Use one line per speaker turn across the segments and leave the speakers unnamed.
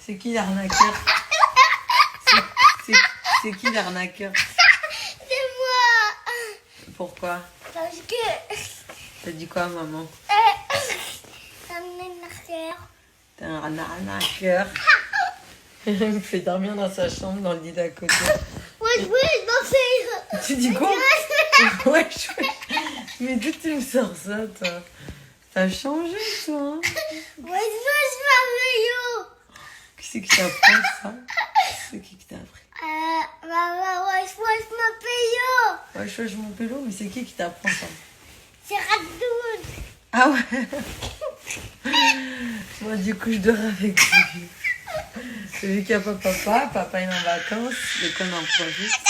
C'est qui l'arnaqueur? C'est qui l'arnaqueur?
C'est moi.
Pourquoi?
Parce que...
T'as dit quoi, maman?
C'est un arnaqueur.
T'es un arnaqueur. Il me fait dormir dans sa chambre, dans le lit d'à côté.
Ouais, dans
Tu dis quoi? Ouais, mais d'où tu me sors ça, toi? T'as changé, toi, hein?
Ouais, merveilleux.
Qui c'est qui t'apprend ça? C'est qui t'a appris?
Maman, wesh, merveilleux.
Ouais, je mon pélo, mais c'est qui t'apprend ça?
C'est Radoun.
Ah ouais. Moi, du coup, je dors avec lui. Vu qu'il n'y a pas papa il est en vacances, donc on en profite.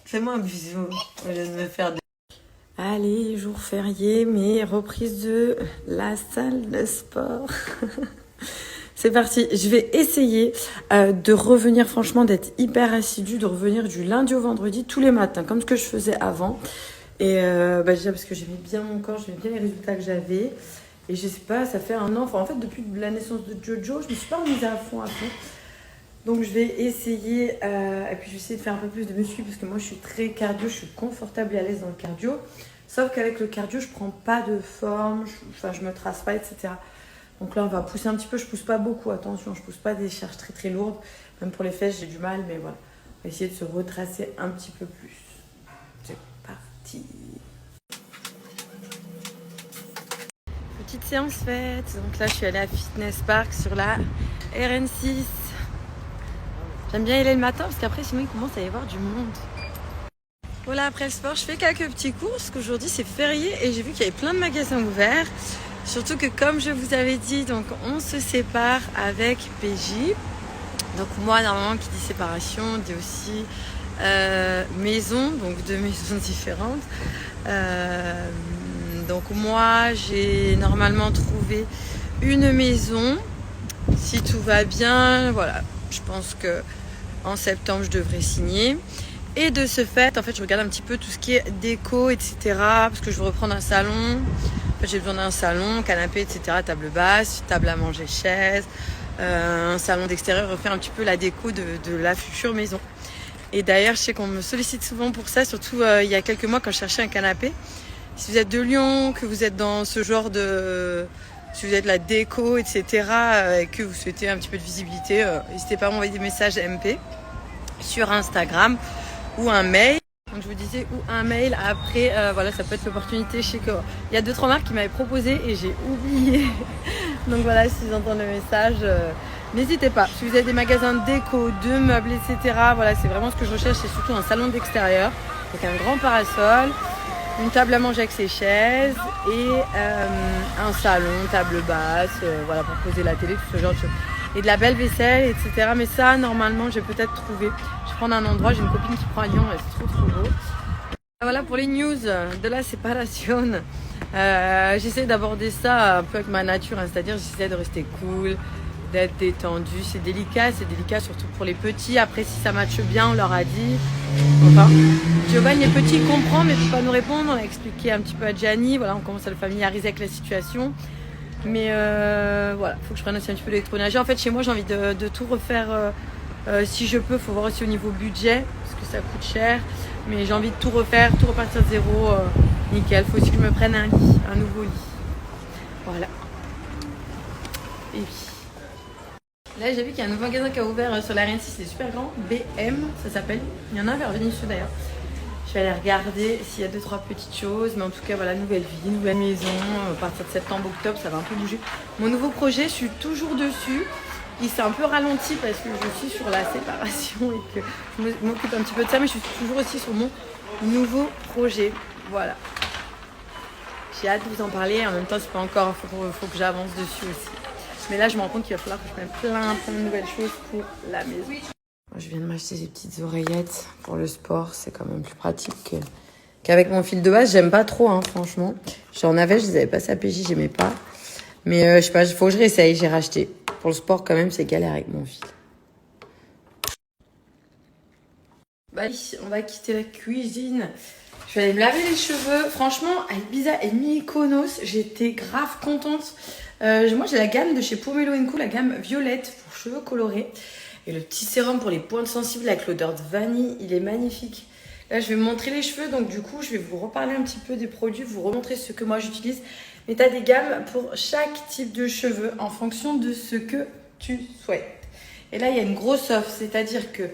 Fais-moi un bisou au lieu de me faire des... Allez, jour férié, mais reprise de la salle de sport. C'est parti, je vais essayer de revenir, franchement, d'être hyper assidue, de revenir du lundi au vendredi tous les matins, comme ce que je faisais avant. Et déjà parce que j'aimais bien mon corps, j'aimais bien les résultats que j'avais. Et je sais pas, ça fait un an, enfin en fait depuis la naissance de Jojo, je me suis pas remise à fond. Donc je vais essayer, et puis je vais essayer de faire un peu plus de muscu parce que moi je suis très cardio, je suis confortable et à l'aise dans le cardio. Sauf qu'avec le cardio, je prends pas de forme, je me trace pas, etc. Donc là on va pousser un petit peu, je pousse pas beaucoup, attention, je pousse pas des charges très très lourdes. Même pour les fesses j'ai du mal, mais voilà. On va essayer de se retracer un petit peu plus. C'est parti. Petite séance faite, donc là je suis allée à Fitness Park sur la RN6. J'aime bien y aller le matin parce qu'après sinon il commence à y avoir du monde. Voilà, après le sport je fais quelques petits cours parce qu'aujourd'hui c'est férié et j'ai vu qu'il y avait plein de magasins ouverts. Surtout que comme je vous avais dit, donc on se sépare avec PJ. Donc moi normalement qui dit séparation dit aussi maison, donc deux maisons différentes. Donc moi j'ai normalement trouvé une maison, si tout va bien, voilà, je pense que en septembre je devrais signer. Et de ce fait, en fait je regarde un petit peu tout ce qui est déco, etc. Parce que je veux reprendre un salon, en fait j'ai besoin d'un salon, canapé, etc. Table basse, table à manger, chaise, un salon d'extérieur, refaire un petit peu la déco de la future maison. Et d'ailleurs je sais qu'on me sollicite souvent pour ça, surtout il y a quelques mois quand je cherchais un canapé. Si vous êtes de Lyon, que vous êtes dans ce genre de... Si vous êtes la déco, etc. Et que vous souhaitez un petit peu de visibilité, n'hésitez pas à m'envoyer des messages MP sur Instagram ou un mail. Donc je vous disais, ou un mail. Après, voilà, ça peut être l'opportunité. Je sais qu'il y a 2-3 marques qui m'avaient proposé et j'ai oublié. Donc voilà, si vous entendez le message, n'hésitez pas. Si vous avez des magasins de déco, de meubles, etc. Voilà, c'est vraiment ce que je recherche. C'est surtout un salon d'extérieur avec un grand parasol. Une table à manger avec ses chaises et un salon, table basse, voilà, pour poser la télé, tout ce genre de choses. Et de la belle vaisselle, etc. Mais ça, normalement, j'ai peut-être trouvé. Je vais prendre un endroit, j'ai une copine qui prend à Lyon, c'est trop beau. Voilà pour les news de la séparation. J'essaie d'aborder ça un peu avec ma nature, hein, c'est-à-dire j'essaie de rester cool, d'être détendu. C'est délicat surtout pour les petits. Après, si ça matche bien, on leur a dit. Enfin, Giovanni est petit, il comprend, mais il ne peut pas nous répondre. On a expliqué un petit peu à Gianni. Voilà, on commence à le familiariser avec la situation. Mais voilà, il faut que je prenne aussi un petit peu d'électroménager. En fait, chez moi, j'ai envie de tout refaire si je peux. Il faut voir aussi au niveau budget, parce que ça coûte cher. Mais j'ai envie de tout refaire, tout repartir de zéro. Nickel. Il faut aussi que je me prenne un lit, un nouveau lit. Voilà. Et puis. Là, j'ai vu qu'il y a un nouveau magasin qui a ouvert sur la RN6, c'est super grand, BM, ça s'appelle. Il y en a un vers Vénissieux d'ailleurs. Je vais aller regarder s'il y a 2-3 petites choses, mais en tout cas, voilà, nouvelle vie, nouvelle maison. À partir de septembre, octobre, ça va un peu bouger. Mon nouveau projet, je suis toujours dessus. Il s'est un peu ralenti parce que je suis sur la séparation et que je m'occupe un petit peu de ça, mais je suis toujours aussi sur mon nouveau projet. Voilà. J'ai hâte de vous en parler. En même temps, c'est pas encore, faut que j'avance dessus aussi. Mais là, je me rends compte qu'il va falloir que je mette plein de nouvelles choses pour la maison. Je viens de m'acheter des petites oreillettes pour le sport. C'est quand même plus pratique qu'avec mon fil de base. J'aime pas trop, hein, franchement. J'en avais, je les avais passées à PJ, j'aimais pas. Mais je sais pas, il faut que je réessaye. J'ai racheté. Pour le sport, quand même, c'est galère avec mon fil. Bah, on va quitter la cuisine Je vais aller me laver les cheveux. Franchement, à Ibiza et Mykonos, j'étais grave contente. Moi, j'ai la gamme de chez Pomelo & Co, la gamme violette pour cheveux colorés. Et le petit sérum pour les pointes sensibles avec l'odeur de vanille, il est magnifique. Là, je vais me montrer les cheveux. Donc, du coup, je vais vous reparler un petit peu des produits, vous remontrer ce que moi j'utilise. Mais tu as des gammes pour chaque type de cheveux en fonction de ce que tu souhaites. Et là, il y a une grosse offre, c'est-à-dire que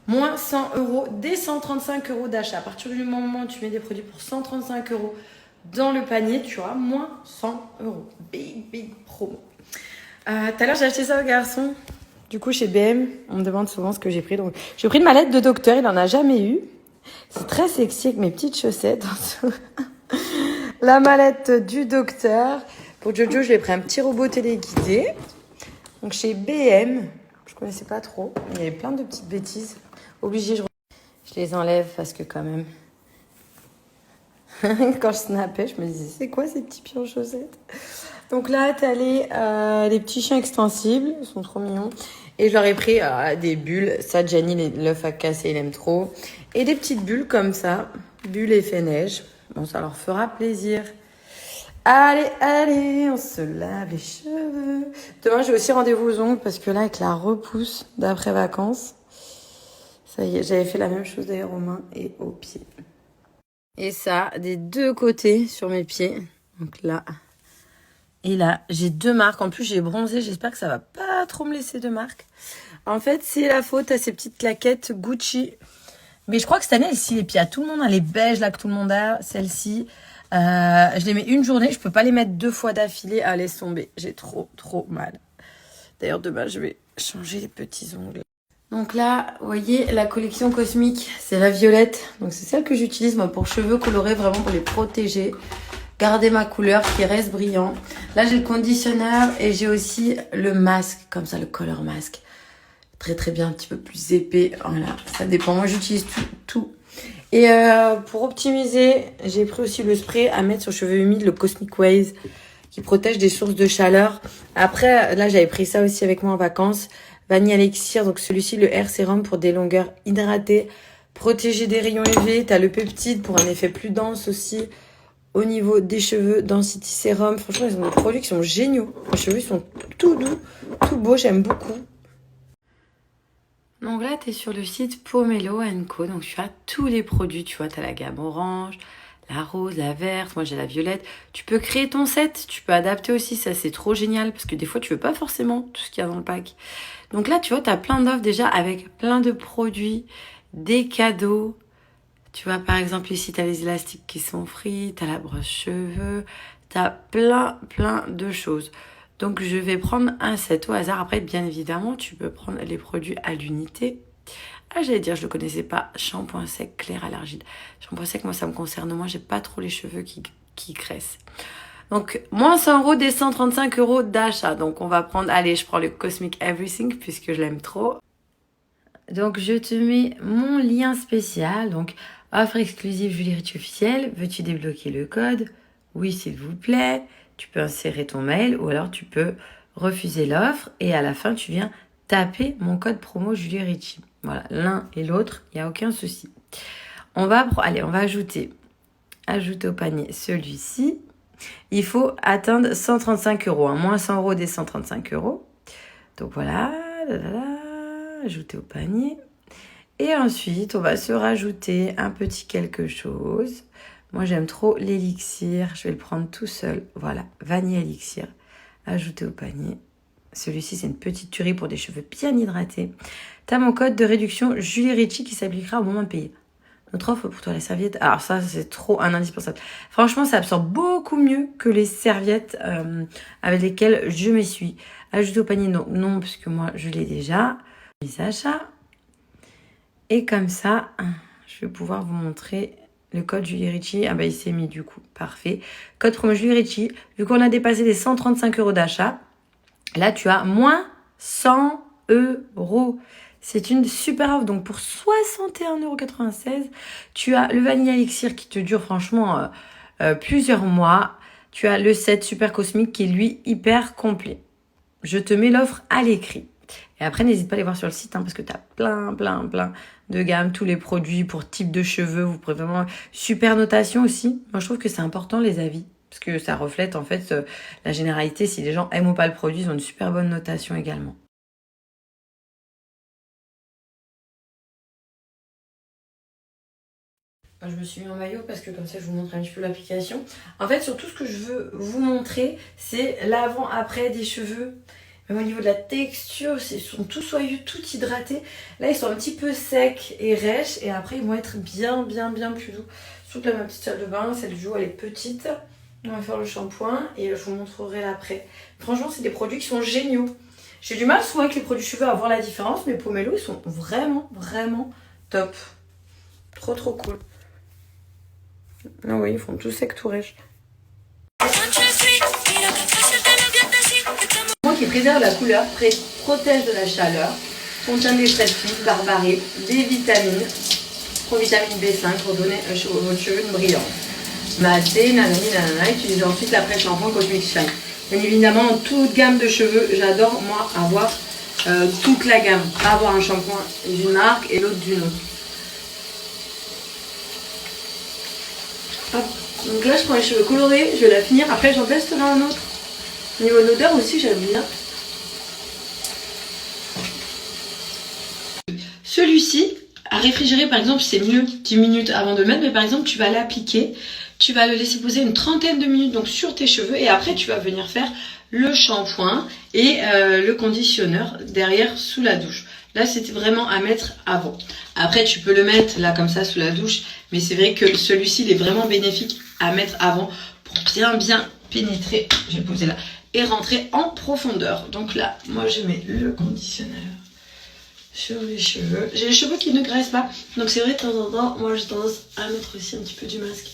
moins 100 € dès 135 € d'achat. À partir du moment où tu mets des produits pour 135 € dans le panier, tu auras moins 100 €. Big promo. Tout à l'heure, j'ai acheté ça au garçon. Du coup, chez BM, on me demande souvent ce que j'ai pris. Donc, j'ai pris une mallette de docteur, il n'en a jamais eu. C'est très sexy avec mes petites chaussettes. La mallette du docteur. Pour Jojo, je lui ai pris un petit robot téléguidé. Donc, chez BM, je connaissais pas trop. Il y avait plein de petites bêtises. Obligée, je les enlève parce que quand même... Quand je snappais, je me disais, c'est quoi ces petits pieds en chaussettes? Donc là, t'as les petits chiens extensibles. Ils sont trop mignons. Et je leur ai pris des bulles. Ça, Gianni, l'œuf à casser, il aime trop. Et des petites bulles comme ça. Bulles effet neige. Bon, ça leur fera plaisir. Allez, on se lave les cheveux. Demain, j'ai aussi rendez-vous aux ongles parce que là, avec la repousse d'après vacances, ça y est, j'avais fait la même chose d'ailleurs aux mains et aux pieds. Et ça, des deux côtés sur mes pieds. Donc là et là, j'ai 2 marques. En plus, j'ai bronzé. J'espère que ça va pas trop me laisser de marques. En fait, c'est la faute à ces petites claquettes Gucci. Mais je crois que cette année, elles les pieds à tout le monde. Hein, les beiges là que tout le monde a, celles-ci. Je les mets une journée. Je peux pas les mettre 2 fois d'affilée. Ah, laisse tomber. J'ai trop mal. D'ailleurs, demain, je vais changer les petits ongles. Donc là, vous voyez, la collection cosmique, c'est la violette. Donc c'est celle que j'utilise moi pour cheveux colorés, vraiment pour les protéger. Garder ma couleur qui reste brillant. Là, j'ai le conditionneur et j'ai aussi le masque, comme ça, le color mask. Très bien, un petit peu plus épais. Voilà, ça dépend. Moi, j'utilise tout. Et pour optimiser, j'ai pris aussi le spray à mettre sur cheveux humides, le Cosmic Waves, qui protège des sources de chaleur. Après, là, j'avais pris ça aussi avec moi en vacances. Vanille Elixir, donc celui-ci, le Air Sérum pour des longueurs hydratées, protéger des rayons UV. T'as le peptide pour un effet plus dense aussi. Au niveau des cheveux, Density Sérum. Franchement, ils ont des produits qui sont géniaux. Les cheveux sont tout doux, tout beaux. J'aime beaucoup. Donc là, tu es sur le site Pomelo & Co. Donc tu as tous les produits. Tu vois, tu as la gamme orange, la rose, la verte. Moi, j'ai la violette. Tu peux créer ton set. Tu peux adapter aussi. Ça, c'est trop génial. Parce que des fois, tu veux pas forcément tout ce qu'il y a dans le pack. Donc là, tu vois, tu as plein d'offres déjà avec plein de produits, des cadeaux. Tu vois, par exemple, ici, tu as les élastiques qui sont frits, tu as la brosse cheveux, tu as plein de choses. Donc, je vais prendre un set au hasard. Après, bien évidemment, tu peux prendre les produits à l'unité. Ah, j'allais dire, je ne le connaissais pas. Shampoing sec clair à l'argile. Shampoing sec, moi, ça me concerne. Moi, j'ai pas trop les cheveux qui graissent. Donc, moins 100 € des 135 € d'achat. Donc, on va prendre... Allez, je prends le Cosmic Everything puisque je l'aime trop. Donc, je te mets mon lien spécial. Donc, offre exclusive Julie Ricci officielle. Veux-tu débloquer le code? Oui, s'il vous plaît. Tu peux insérer ton mail ou alors tu peux refuser l'offre. Et à la fin, tu viens taper mon code promo Julie Ricci. Voilà, l'un et l'autre, il n'y a aucun souci. On va ajouter au panier celui-ci. Il faut atteindre 135 €. Hein, moins 100 € des 135 €. Donc voilà, ajouter au panier. Et ensuite, on va se rajouter un petit quelque chose. Moi, j'aime trop l'élixir. Je vais le prendre tout seul. Voilà, vanille élixir. Ajouter au panier. Celui-ci, c'est une petite tuerie pour des cheveux bien hydratés. Tu as mon code de réduction Julie Ricci qui s'appliquera au moment de payer. Notre offre pour toi, les serviettes. Alors ça, c'est trop un indispensable. Franchement, ça absorbe beaucoup mieux que les serviettes avec lesquelles je m'essuie. Ajouter au panier, non, puisque moi, je l'ai déjà. Les achats. Et comme ça, je vais pouvoir vous montrer le code Julie Ricci. Ah bah, il s'est mis du coup. Parfait. Code promo Julie Ricci. Vu qu'on a dépassé les 135 € d'achat, là, tu as moins 100 €. C'est une super offre. Donc, pour 61,96 €, tu as le Vanille Elixir qui te dure franchement plusieurs mois. Tu as le set Super Cosmique qui est, lui, hyper complet. Je te mets l'offre à l'écrit. Et après, n'hésite pas à aller voir sur le site, hein, parce que tu as plein de gammes, tous les produits pour type de cheveux. Vous pourrez vraiment... Super notation aussi. Moi, je trouve que c'est important, les avis. Parce que ça reflète, en fait, la généralité. Si les gens aiment ou pas le produit, ils ont une super bonne notation également. Je me suis mis en maillot parce que comme ça je vous montre un petit peu l'application. En fait, surtout ce que je veux vous montrer, c'est l'avant-après des cheveux. Même au niveau de la texture, ils sont tout soyeux, tout hydratés. Là, ils sont un petit peu secs et rêches. Et après, ils vont être bien plus doux. Surtout là, ma petite salle de bain, celle du jour, elle est petite. On va faire le shampoing et je vous montrerai l'après. Franchement, c'est des produits qui sont géniaux. J'ai du mal souvent avec les produits cheveux à voir la différence, mais Pomelo, ils sont vraiment top. Trop cool. Ah oui, ils font tout sec, tout rêche. Qui préserve la couleur, protège de la chaleur, contient des traits fines, barbarés, des vitamines, provitamine B5 pour donner à vos cheveux une brillance. Maté, nanani, nanana, utilisez ensuite l'après-shampoing Cosmic Shine. Bien évidemment, toute gamme de cheveux, j'adore moi avoir toute la gamme, pas avoir un shampoing d'une marque et l'autre d'une autre. Hop. Donc là, je prends les cheveux colorés, je vais la finir, après j'en testerai un autre. Au niveau de l'odeur aussi, j'aime bien. Celui-ci, à réfrigérer par exemple, c'est mieux 10 minutes avant de le mettre, mais par exemple, tu vas l'appliquer, tu vas le laisser poser une trentaine de minutes donc sur tes cheveux et après tu vas venir faire le shampoing et le conditionneur derrière sous la douche. Là, c'était vraiment à mettre avant. Après, tu peux le mettre là comme ça sous la douche, mais c'est vrai que celui-ci, il est vraiment bénéfique à mettre avant pour bien pénétrer. Je vais poser là. Et rentrer en profondeur. Donc là, moi je mets le conditionneur sur les cheveux. J'ai les cheveux qui ne graissent pas. Donc c'est vrai de temps en temps, moi j'ai tendance à mettre aussi un petit peu du masque.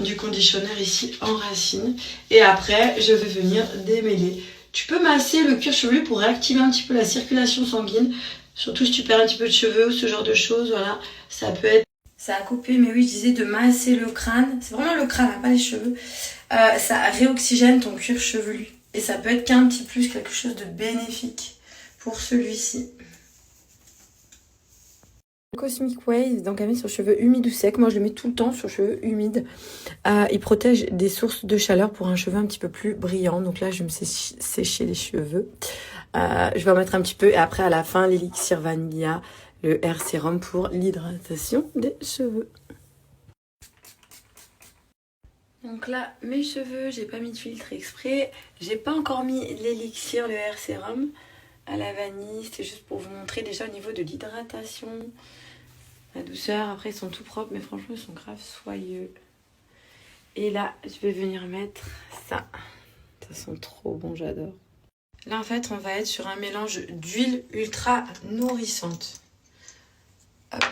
Du conditionneur ici en racine. Et après, je vais venir démêler. Tu peux masser le cuir chevelu pour réactiver un petit peu la circulation sanguine. Surtout si tu perds un petit peu de cheveux ou ce genre de choses. Voilà, ça peut être... Ça a coupé, mais oui, je disais de masser le crâne. C'est vraiment le crâne, hein, pas les cheveux. Ça réoxygène ton cuir chevelu. Et ça peut être qu'un petit plus, quelque chose de bénéfique pour celui-ci. Cosmic Wave, donc à mettre sur cheveux humides ou secs. Moi, je le mets tout le temps sur cheveux humides. Il protège des sources de chaleur pour un cheveu un petit peu plus brillant. Donc là, je me sécher les cheveux. Je vais en mettre un petit peu. Et après, à la fin, l'élixir vanilla, le hair sérum pour l'hydratation des cheveux. Donc là, mes cheveux, j'ai pas mis de filtre exprès. J'ai pas encore mis l'élixir, le hair sérum à la vanille. C'était juste pour vous montrer déjà au niveau de l'hydratation, la douceur. Après, ils sont tout propres, mais franchement, ils sont grave soyeux. Et là, je vais venir mettre ça. Ça sent trop bon, j'adore. Là, en fait, on va être sur un mélange d'huile ultra nourrissante. Hop.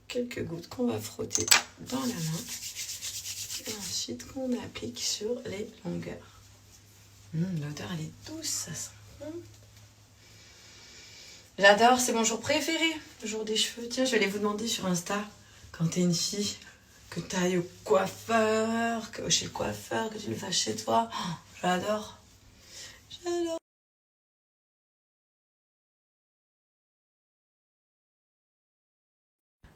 Quelques gouttes qu'on va frotter dans la main. Et ensuite, qu'on applique sur les longueurs. L'odeur, elle est douce, ça sent bon. J'adore, c'est mon jour préféré, le jour des cheveux. Tiens, je vais aller vous demander sur Insta, quand t'es une fille, que t'ailles au coiffeur, chez le coiffeur, que tu le fasses chez toi. Oh, j'adore. J'adore.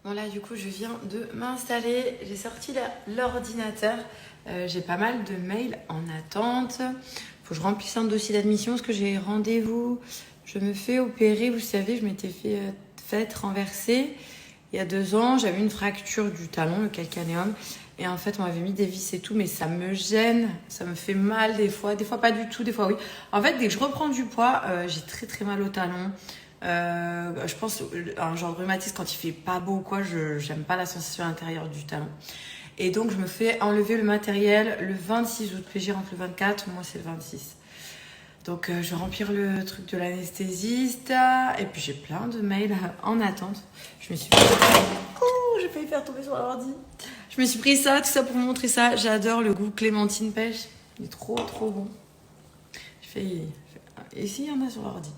Bon là du coup je viens de m'installer, j'ai sorti l'ordinateur, j'ai pas mal de mails en attente, faut que je remplisse un dossier d'admission parce que j'ai rendez-vous, je me fais opérer, vous savez je m'étais fait renverser il y a 2 ans, j'avais une fracture du talon, le calcanéum, et en fait on m'avait mis des vis et tout, mais ça me gêne, ça me fait mal des fois pas du tout, des fois oui. En fait dès que je reprends du poids, j'ai très mal au talon. Je pense un genre de rhumatisme quand il fait pas beau ou quoi, j'aime pas la sensation intérieure du talon. Et donc je me fais enlever le matériel le 26 août, PG rentre le 24, moi c'est le 26. Donc je vais remplir le truc de l'anesthésiste et puis j'ai plein de mails en attente. Je me suis fait... Oh, j'ai failli faire tomber sur l'ordi. Je me suis pris ça, tout ça pour vous montrer ça. J'adore le goût clémentine pêche, il est trop bon. Ici il y en a sur l'ordi.